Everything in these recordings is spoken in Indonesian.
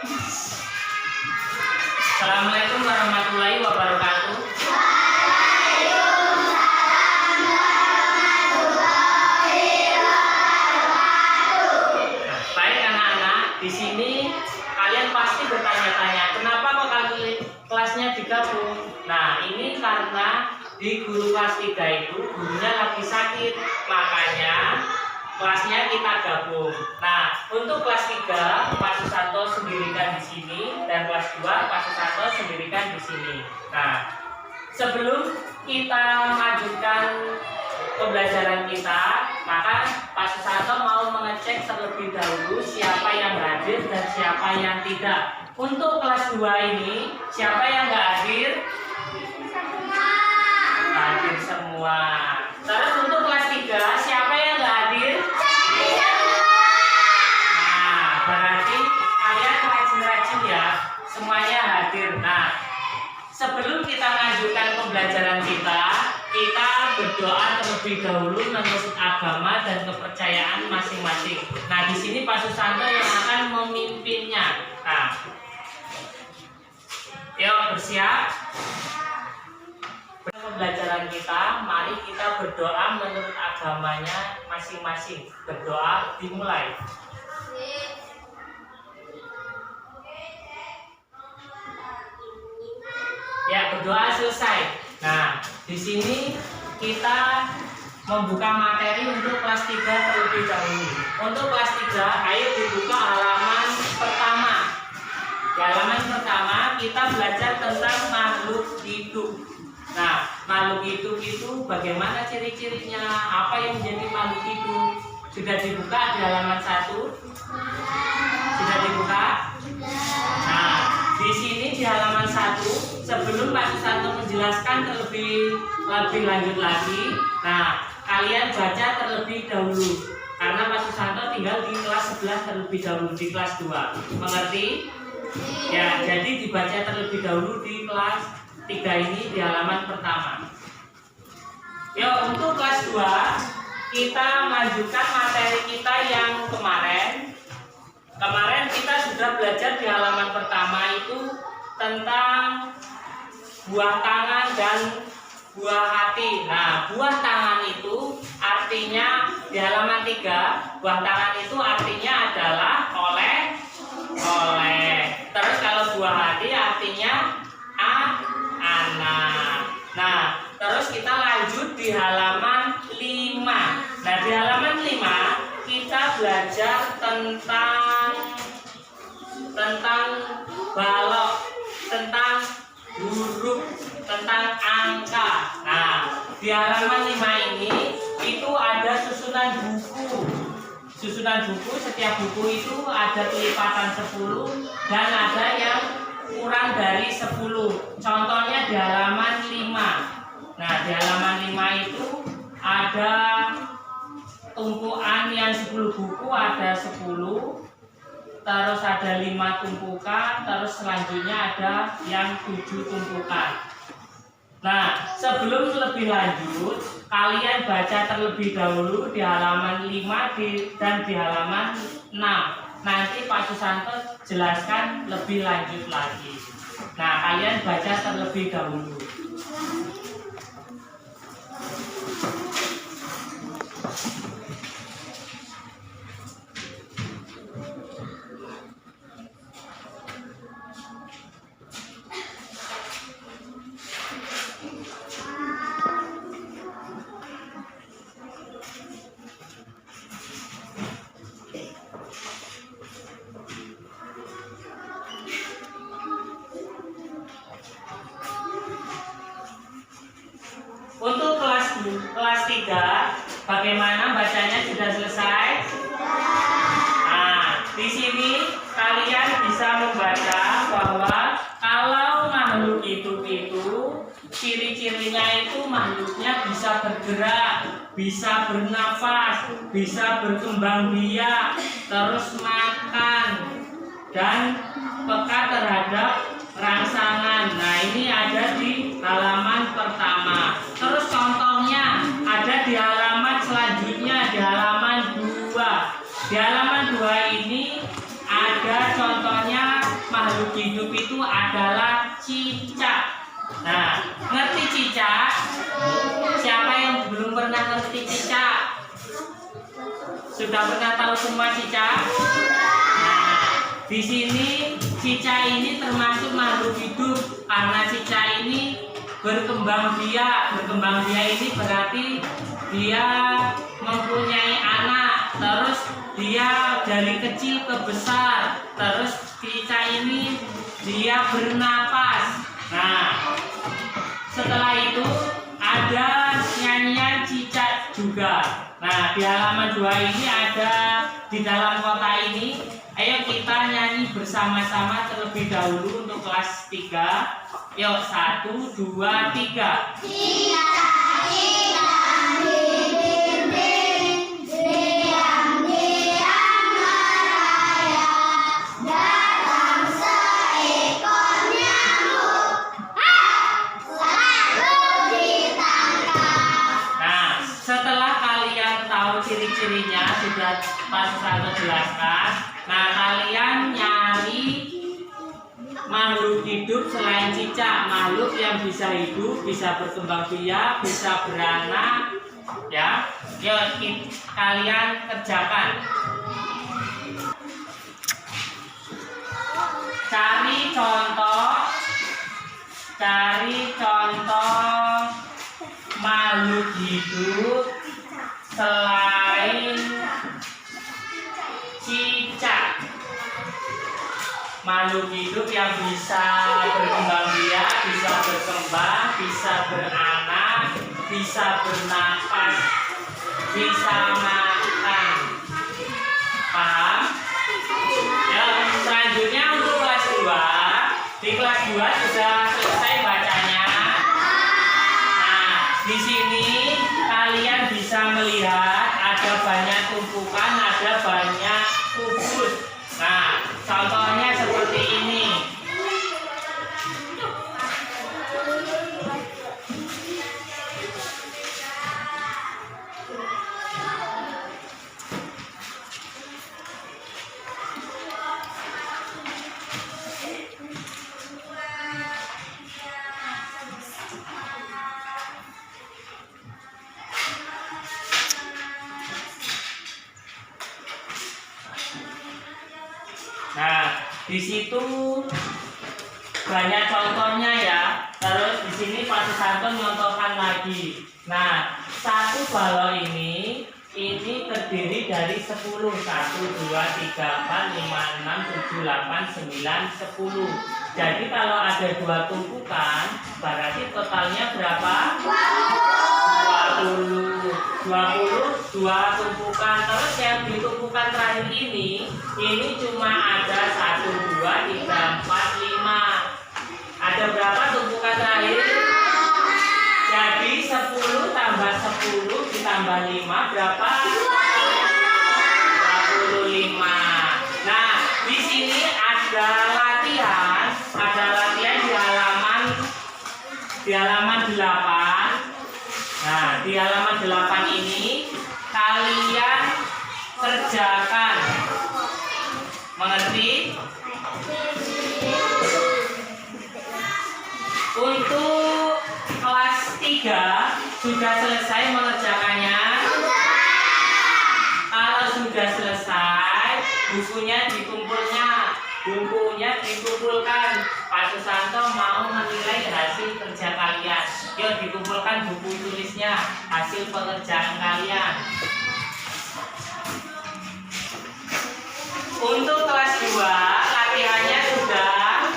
Assalamualaikum warahmatullahi wabarakatuh. Baik anak-anak, di sini kalian pasti bertanya-tanya, kenapa kok kelasnya digabung? Nah, ini karena di guru kelas 3 itu gurunya lagi sakit, makanya kelasnya kita gabung. Nah, untuk kelas 3 Pak Susanto sendirikan di sini dan kelas 2 Pak Susanto sendirikan di sini. Nah, sebelum kita lanjutkan pembelajaran kita, maka Pak Susanto mau mengecek terlebih dahulu siapa yang hadir dan siapa yang tidak. Untuk kelas 2 ini, siapa yang nggak hadir? Hadir semua. Terus untuk kelas 3, siapa yang nggak hadir? Nah, berarti kalian rajin-rajin ya, semuanya hadir. Nah, sebelum kita lanjutkan pembelajaran kita berdoa terlebih dahulu menurut agama dan kepercayaan masing-masing. Nah, di sini Pak Susanto yang akan memimpinnya. Nah, yuk bersiap. Pembelajaran kita, mari kita berdoa menurut agamanya masing-masing. Berdoa dimulai. Ya, berdoa selesai. Nah, di sini kita membuka materi untuk kelas 3 terlebih dahulu. Untuk kelas 3, ayo dibuka halaman pertama. Di halaman pertama kita belajar tentang makhluk hidup. Nah, makhluk hidup itu bagaimana ciri-cirinya? Apa yang menjadi makhluk hidup? Sudah dibuka di halaman 1? Sudah dibuka? Nah, di sini di halaman 1, sebelum Pak Susanto menjelaskan terlebih lanjut lagi, nah, kalian baca terlebih dahulu. Karena Pak Susanto tinggal di kelas 11 terlebih dahulu, di kelas 2. Mengerti? Ya, jadi dibaca terlebih dahulu di kelas 3 ini di halaman pertama. Yuk, untuk kelas 2 kita lanjutkan materi kita yang kemarin. Kemarin kita sudah belajar di halaman pertama itu tentang buah tangan dan buah hati. Nah, buah tangan itu artinya di halaman 3, buah tangan itu artinya adalah oleh. Terus kalau buah hati artinya anak. Nah, terus kita lanjut di halaman 5. Nah, di halaman 5 kita belajar tentang balok, tentang huruf, tentang angka. Nah, di halaman 5 ini itu ada susunan buku. Susunan buku, setiap buku itu ada kelipatan 10 dan ada yang kurang dari 10. Contohnya di halaman 5. Nah, di halaman 5 itu ada tumpukan yang 10 buku, ada 10. Terus ada 5 tumpukan, terus selanjutnya ada yang 7 tumpukan. Nah, sebelum lebih lanjut, kalian baca terlebih dahulu di halaman 5 dan di halaman 6. Nanti Pak Susanto jelaskan lebih lanjut lagi. Nah, kalian baca terlebih dahulu. Untuk kelas 3, bagaimana bacanya sudah selesai? Nah, di sini kalian bisa membaca bahwa kalau makhluk hidup itu ciri-cirinya itu makhluknya bisa bergerak, bisa bernafas, bisa berkembang biak, terus makan dan peka terhadap rangsangan. Nah, ini ada di halaman pertama. Terus contohnya ada di halaman selanjutnya, di halaman 2. Di halaman 2 ini ada contohnya makhluk hidup itu adalah cicak. Nah, ngerti cicak? Siapa yang belum pernah ngerti cicak? Sudah pernah tahu semua cicak? Nah, di sini cicak ini termasuk makhluk hidup karena cicak ini berkembang biak. Berkembang biak ini berarti dia mempunyai anak, terus dia dari kecil ke besar, terus cicak ini dia bernapas. Nah, setelah itu ada nyanyian cicak juga. Nah, di halaman 2 ini ada di dalam kota ini. Ayo kita nyanyi bersama-sama terlebih dahulu untuk kelas 3. Yuk, 1, 2, 3. Ciri-cirinya sudah Pak Susanto jelaskan. Nah, kalian nyari makhluk hidup selain cicak, makhluk yang bisa hidup, bisa berkembang biak, bisa beranak, ya. Yuk, kalian kerjakan. Cari contoh makhluk hidup selain cicak. Makhluk hidup yang bisa berkembang biak, bisa berkembang, bisa beranak, bisa bernapas, bisa makan. Paham? Ya, selanjutnya untuk kelas 2. Di kelas 2 sudah selesai bacanya. Nah, di sini kalian bisa melihat ada banyak tumpukan, ada banyak kubus. Nah, contohnya seperti ini. Nah, di situ banyak contohnya ya. Terus di sini Pak Susanto nyontohkan lagi. Nah, satu balok ini terdiri dari 10. 1, 2, 3, 4, 5, 6, 7, 8, 9, 10. Jadi kalau ada 2 tumpukan, berarti totalnya berapa? 22 tumpukan. Terus yang di tumpukan terakhir ini cuma ada 1, 2, 3, 4, 5. Ada berapa tumpukan terakhir? Jadi 10 tambah 10 ditambah 5 berapa? 25. Nah, di sini ada latihan di halaman 8. Nah, di halaman 8 ini kalian kerjakan. Mengerti? Untuk kelas 3 sudah selesai mengerjakannya? Kalau sudah selesai, bukunya dikumpulkan. Pak Susanto mau menilai hasil kerja kalian. Yuk dikumpulkan buku tulisnya, hasil pekerjaan kalian. Untuk kelas 2 latihannya sudah.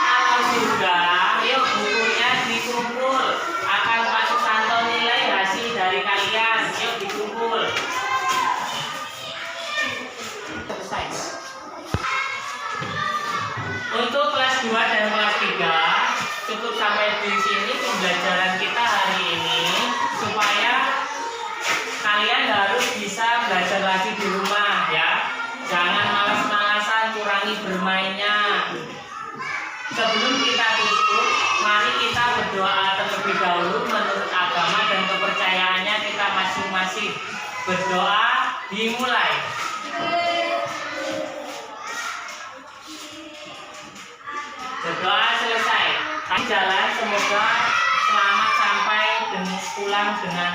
Kalau sudah, yuk bukunya dikumpul. Akan Pak Susanto nilai hasil dari kalian. Yuk dikumpul. Selesai. Untuk kelas 2 dan kelas 3 cukup sampai di sini pembelajaran kita hari ini, supaya kalian harus bisa belajar lagi di rumah ya. Jangan malas-malasan, kurangi bermainnya. Sebelum kita tutup, mari kita berdoa terlebih dahulu menurut agama dan kepercayaannya kita masing-masing. Berdoa dimulai. Berdoa selesai. Kami jalan, semoga selamat sampai dan pulang dengan